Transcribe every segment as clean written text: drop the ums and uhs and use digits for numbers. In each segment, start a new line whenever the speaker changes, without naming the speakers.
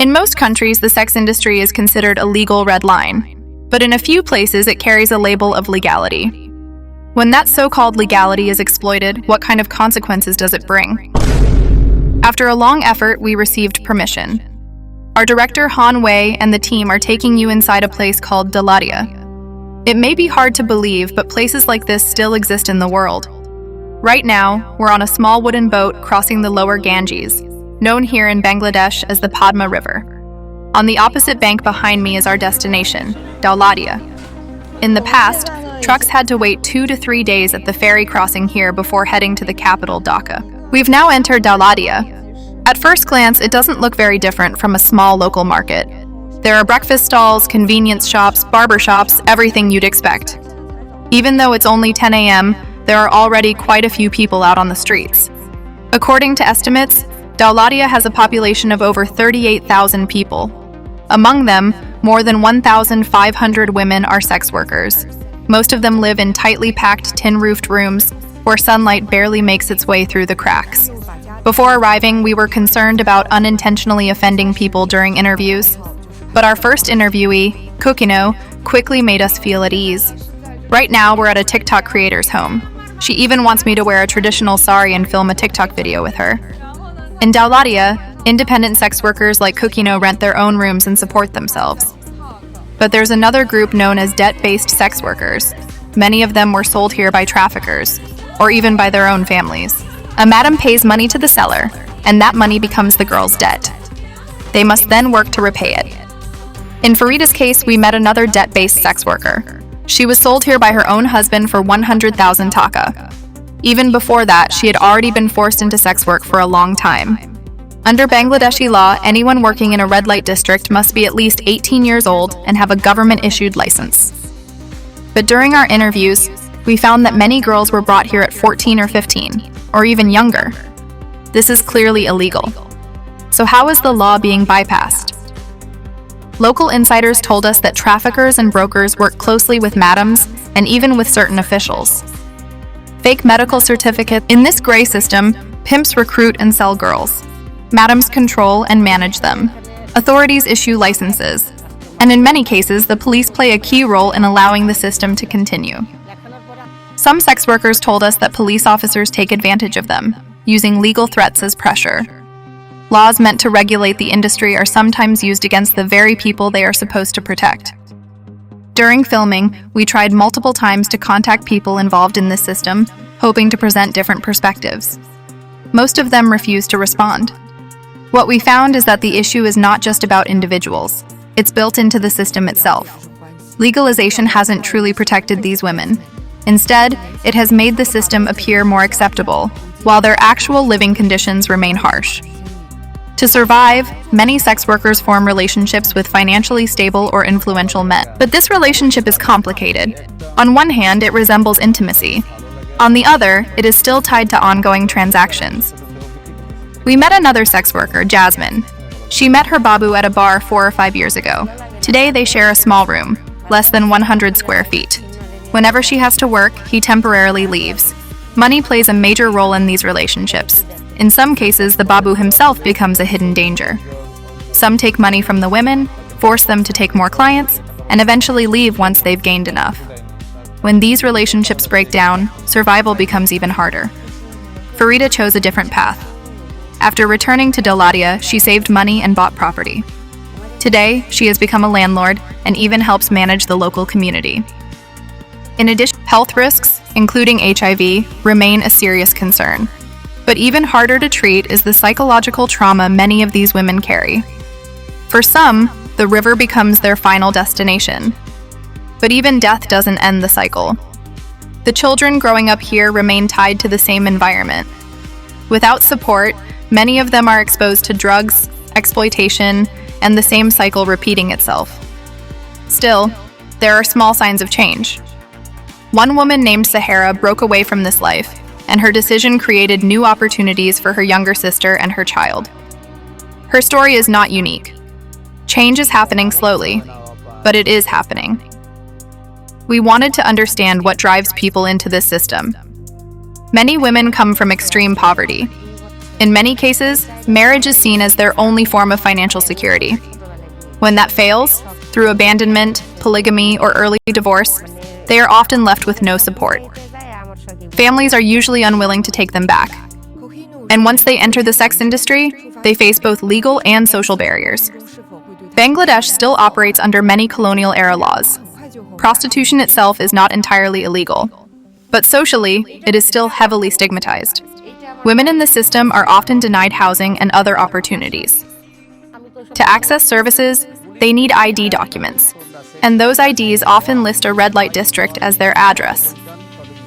In most countries, the sex industry is considered a legal red line, but in a few places it carries a label of legality. When that so-called legality is exploited, what kind of consequences does it bring? After a long effort, we received permission. Our director Han Wei and the team are taking you inside a place called Daulatdia. It may be hard to believe, but places like this still exist in the world. Right now, we're on a small wooden boat crossing the lower Ganges, known here in Bangladesh as the Padma River. On the opposite bank behind me is our destination, Daulatdia. In the past, trucks had to wait 2 to 3 days at the ferry crossing here before heading to the capital, Dhaka. We've now entered Daulatdia. At first glance, it doesn't look very different from a small local market. There are breakfast stalls, convenience shops, barber shops, everything you'd expect. Even though it's only 10 a.m., there are already quite a few people out on the streets. According to estimates, Daulatdia has a population of over 38,000 people. Among them, more than 1,500 women are sex workers. Most of them live in tightly packed tin-roofed rooms where sunlight barely makes its way through the cracks. Before arriving, we were concerned about unintentionally offending people during interviews. But our first interviewee, Cookino, quickly made us feel at ease. Right now, we're at a TikTok creator's home. She even wants me to wear a traditional sari and film a TikTok video with her. In Daulatdia, independent sex workers like Cookino rent their own rooms and support themselves. But there's another group known as debt-based sex workers. Many of them were sold here by traffickers, or even by their own families. A madam pays money to the seller, and that money becomes the girl's debt. They must then work to repay it. In Farida's case, we met another debt-based sex worker. She was sold here by her own husband for 100,000 taka. Even before that, she had already been forced into sex work for a long time. Under Bangladeshi law, anyone working in a red light district must be at least 18 years old and have a government-issued license. But during our interviews, we found that many girls were brought here at 14 or 15, or even younger. This is clearly illegal. So how is the law being bypassed? Local insiders told us that traffickers and brokers work closely with madams and even with certain officials. Fake medical certificates. In this gray system, pimps recruit and sell girls. Madams control and manage them. Authorities issue licenses. And in many cases, the police play a key role in allowing the system to continue. Some sex workers told us that police officers take advantage of them, using legal threats as pressure. Laws meant to regulate the industry are sometimes used against the very people they are supposed to protect. During filming, we tried multiple times to contact people involved in this system, hoping to present different perspectives. Most of them refused to respond. What we found is that the issue is not just about individuals. It's built into the system itself. Legalization hasn't truly protected these women. Instead, it has made the system appear more acceptable, while their actual living conditions remain harsh. To survive, many sex workers form relationships with financially stable or influential men. But this relationship is complicated. On one hand, it resembles intimacy. On the other, it is still tied to ongoing transactions. We met another sex worker, Jasmine. She met her babu at a bar 4 or 5 years ago. Today they share a small room, less than 100 square feet. Whenever she has to work, he temporarily leaves. Money plays a major role in these relationships. In some cases, the babu himself becomes a hidden danger. Some take money from the women, force them to take more clients, and eventually leave once they've gained enough. When these relationships break down, survival becomes even harder. Farida chose a different path. After returning to Daulatdia, she saved money and bought property. Today, she has become a landlord and even helps manage the local community. In addition, health risks, including HIV, remain a serious concern. But even harder to treat is the psychological trauma many of these women carry. For some, the river becomes their final destination. But even death doesn't end the cycle. The children growing up here remain tied to the same environment. Without support, many of them are exposed to drugs, exploitation, and the same cycle repeating itself. Still, there are small signs of change. One woman named Sahara broke away from this life, and her decision created new opportunities for her younger sister and her child. Her story is not unique. Change is happening slowly, but it is happening. We wanted to understand what drives people into this system. Many women come from extreme poverty. In many cases, marriage is seen as their only form of financial security. When that fails, through abandonment, polygamy, or early divorce, they are often left with no support. Families are usually unwilling to take them back. And once they enter the sex industry, they face both legal and social barriers. Bangladesh still operates under many colonial-era laws. Prostitution itself is not entirely illegal, but socially, it is still heavily stigmatized. Women in the system are often denied housing and other opportunities. To access services, they need ID documents, and those IDs often list a red light district as their address.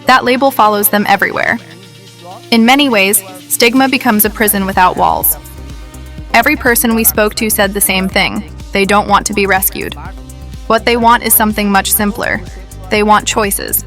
That label follows them everywhere. In many ways, stigma becomes a prison without walls. Every person we spoke to said the same thing: they don't want to be rescued. What they want is something much simpler. They want choices.